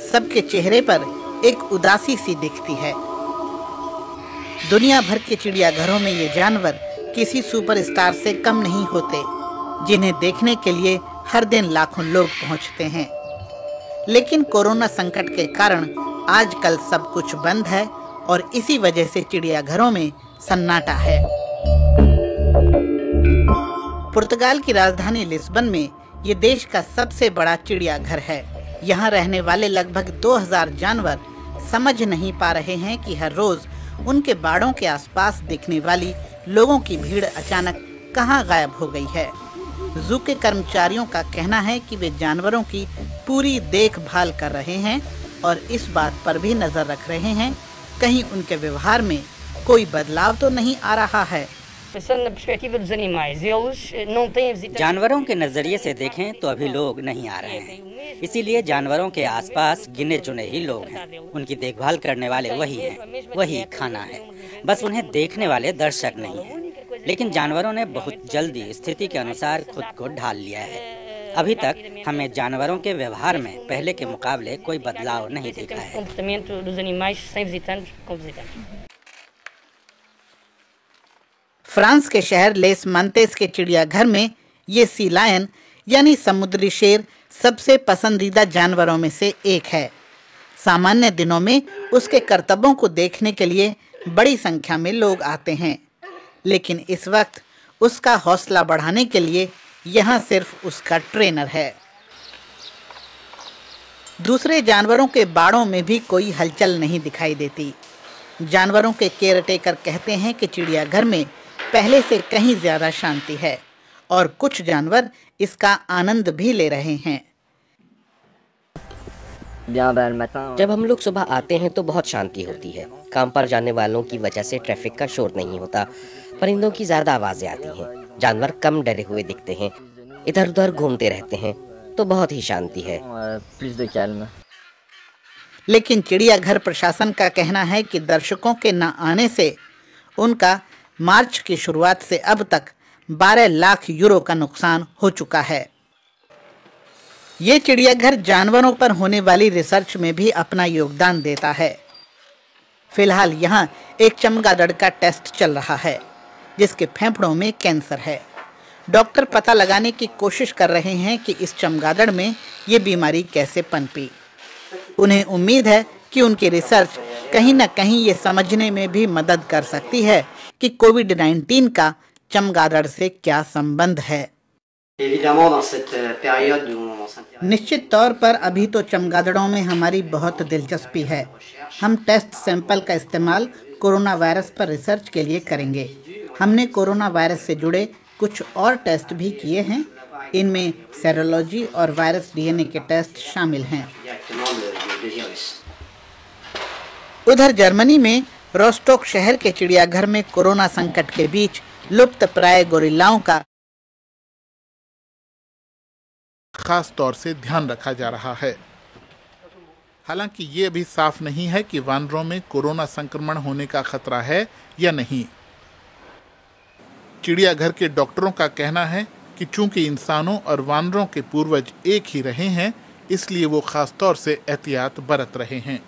सबके चेहरे पर एक उदासी सी दिखती है। दुनिया भर के चिड़ियाघरों में ये जानवर किसी सुपरस्टार से कम नहीं होते, जिन्हें देखने के लिए हर दिन लाखों लोग पहुंचते हैं। लेकिन कोरोना संकट के कारण आजकल सब कुछ बंद है और इसी वजह से चिड़ियाघरों में सन्नाटा है। पुर्तगाल की राजधानी लिस्बन में ये देश का सबसे बड़ा चिड़ियाघर है। यहाँ रहने वाले लगभग 2000 जानवर समझ नहीं पा रहे हैं कि हर रोज उनके बाड़ों के आसपास दिखने वाली लोगों की भीड़ अचानक कहाँ गायब हो गई है। जू के कर्मचारियों का कहना है कि वे जानवरों की पूरी देखभाल कर रहे हैं और इस बात पर भी नजर रख रहे हैं कहीं उनके व्यवहार में कोई बदलाव तो नहीं आ रहा है। जानवरों के नजरिए से देखें तो अभी लोग नहीं आ रहे हैं, इसीलिए जानवरों के आसपास गिने चुने ही लोग हैं। उनकी देखभाल करने वाले वही हैं, वही खाना है, बस उन्हें देखने वाले दर्शक नहीं हैं। लेकिन जानवरों ने बहुत जल्दी स्थिति के अनुसार खुद को ढाल लिया है। अभी तक हमें जानवरों के व्यवहार में पहले के मुकाबले कोई बदलाव नहीं दिखा है। फ्रांस के शहर लेस मांतेस के चिड़ियाघर में ये सी लायन यानी समुद्री शेर सबसे पसंदीदा जानवरों में से एक है। सामान्य दिनों में उसके करतबों को देखने के लिए बड़ी संख्या में लोग आते हैं, लेकिन इस वक्त उसका हौसला बढ़ाने के लिए यहाँ सिर्फ उसका ट्रेनर है। दूसरे जानवरों के बाड़ों में भी कोई हलचल नहीं दिखाई देती। जानवरों के केयरटेकर कहते हैं कि चिड़ियाघर में पहले से कहीं ज्यादा शांति है और कुछ जानवर इसका आनंद भी ले रहे हैं। जब हम लोग सुबह आते हैं तो बहुत शांति होती है। काम पर जाने वालों की वजह से ट्रैफिक का शोर नहीं होता। परिंदों की ज्यादा आवाजें आती हैं। जानवर कम डरे हुए दिखते हैं, इधर उधर घूमते रहते हैं, तो बहुत ही शांति है। लेकिन चिड़ियाघर प्रशासन का कहना है कि दर्शकों के न आने से उनका मार्च की शुरुआत से अब तक 12 लाख यूरो का नुकसान हो चुका है। ये चिड़ियाघर जानवरों पर होने वाली रिसर्च में भी अपना योगदान देता है। फिलहाल यहाँ एक चमगादड़ का टेस्ट चल रहा है, जिसके फेफड़ों में कैंसर है। डॉक्टर पता लगाने की कोशिश कर रहे हैं कि इस चमगादड़ में ये बीमारी कैसे पनपी। उन्हें उम्मीद है कि उनकी रिसर्च कहीं न कहीं ये समझने में भी मदद कर सकती है कि कोविड-19 का चमगादड़ से क्या संबंध है। निश्चित तौर पर अभी तो चमगादड़ों में हमारी बहुत दिलचस्पी है। हम टेस्ट सैंपल का इस्तेमाल कोरोना वायरस पर रिसर्च के लिए करेंगे। हमने कोरोना वायरस से जुड़े कुछ और टेस्ट भी किए हैं। इनमें सेरोलॉजी और वायरस डीएनए के टेस्ट शामिल हैं। उधर जर्मनी में रोस्टोक शहर के चिड़ियाघर में कोरोना संकट के बीच लुप्त प्राय गोरिल्लाओं का खास तौर से ध्यान रखा जा रहा है। हालांकि ये अभी साफ नहीं है कि वानरों में कोरोना संक्रमण होने का खतरा है या नहीं। चिड़ियाघर के डॉक्टरों का कहना है कि चूंकि इंसानों और वानरों के पूर्वज एक ही रहे हैं, इसलिए वो खास तौर से एहतियात बरत रहे हैं।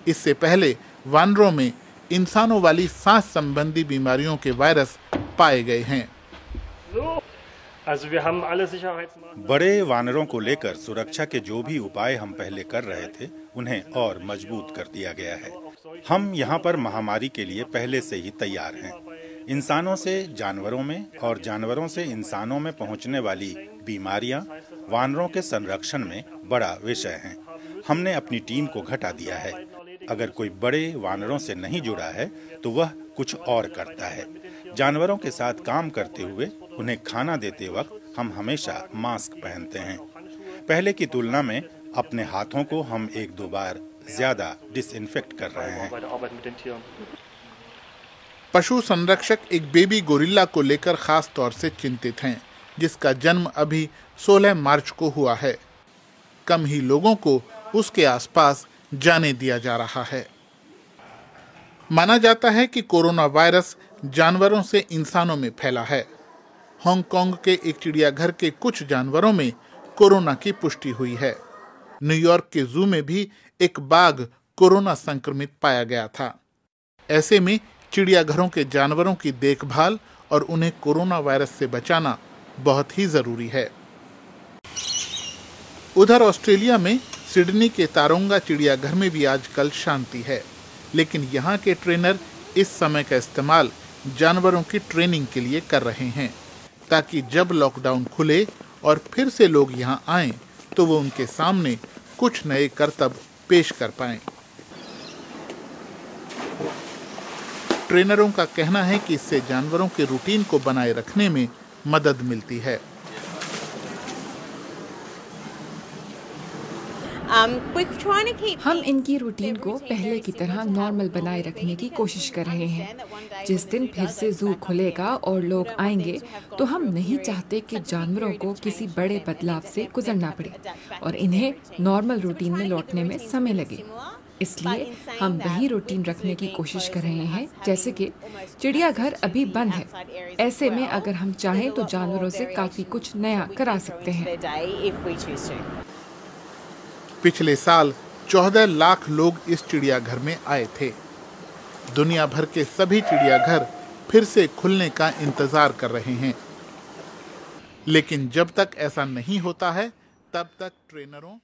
इससे पहले वानरों में इंसानों वाली सांस संबंधी बीमारियों के वायरस पाए गए हैं। बड़े वानरों को लेकर सुरक्षा के जो भी उपाय हम पहले कर रहे थे, उन्हें और मजबूत कर दिया गया है। हम यहाँ पर महामारी के लिए पहले से ही तैयार हैं। इंसानों से जानवरों में और जानवरों से इंसानों में पहुँचने वाली बीमारियां वानरों के संरक्षण में बड़ा विषय हैं। हमने अपनी टीम को घटा दिया है। अगर कोई बड़े वानरों से नहीं जुड़ा है तो वह कुछ और करता है। जानवरों के साथ काम करते हुए उन्हें खाना देते वक्त हम हमेशा मास्क पहनते हैं। पहले की तुलना में अपने हाथों को हम 1-2 बार ज्यादा डिसइंफेक्ट कर रहे हैं। पशु संरक्षक एक बेबी गोरिल्ला को लेकर खास तौर से चिंतित हैं, जिसका जन्म अभी 16 मार्च को हुआ है। कम ही लोगों को उसके आसपास जाने दिया जा रहा है। माना जाता है कि कोरोना वायरस जानवरों से इंसानों में फैला है। हांगकांग के एक चिड़ियाघर के कुछ जानवरों में कोरोना की पुष्टि हुई है। न्यूयॉर्क के जू में भी एक बाघ कोरोना संक्रमित पाया गया था। ऐसे में चिड़ियाघरों के जानवरों की देखभाल और उन्हें कोरोना वायरस से बचाना बहुत ही जरूरी है। उधर ऑस्ट्रेलिया में सिडनी के तारोंगा चिड़ियाघर में भी आजकल शांति है, लेकिन यहाँ के ट्रेनर इस समय का इस्तेमाल जानवरों की ट्रेनिंग के लिए कर रहे हैं, ताकि जब लॉकडाउन खुले और फिर से लोग यहाँ आएं तो वो उनके सामने कुछ नए करतब पेश कर पाएं। ट्रेनरों का कहना है कि इससे जानवरों के रूटीन को बनाए रखने में मदद मिलती है। हम इनकी रूटीन को पहले की तरह नॉर्मल बनाए रखने की कोशिश कर रहे हैं। जिस दिन फिर से जू खुलेगा और लोग आएंगे तो हम नहीं चाहते कि जानवरों को किसी बड़े बदलाव से गुजरना पड़े और इन्हें नॉर्मल रूटीन में लौटने में समय लगे। इसलिए हम वही रूटीन रखने की कोशिश कर रहे हैं जैसे कि चिड़ियाघर अभी बंद है। ऐसे में अगर हम चाहें तो जानवरों से काफी कुछ नया करा सकते हैं। पिछले साल 14 लाख लोग इस चिड़ियाघर में आए थे। दुनिया भर के सभी चिड़ियाघर फिर से खुलने का इंतजार कर रहे हैं, लेकिन जब तक ऐसा नहीं होता है तब तक ट्रेनरों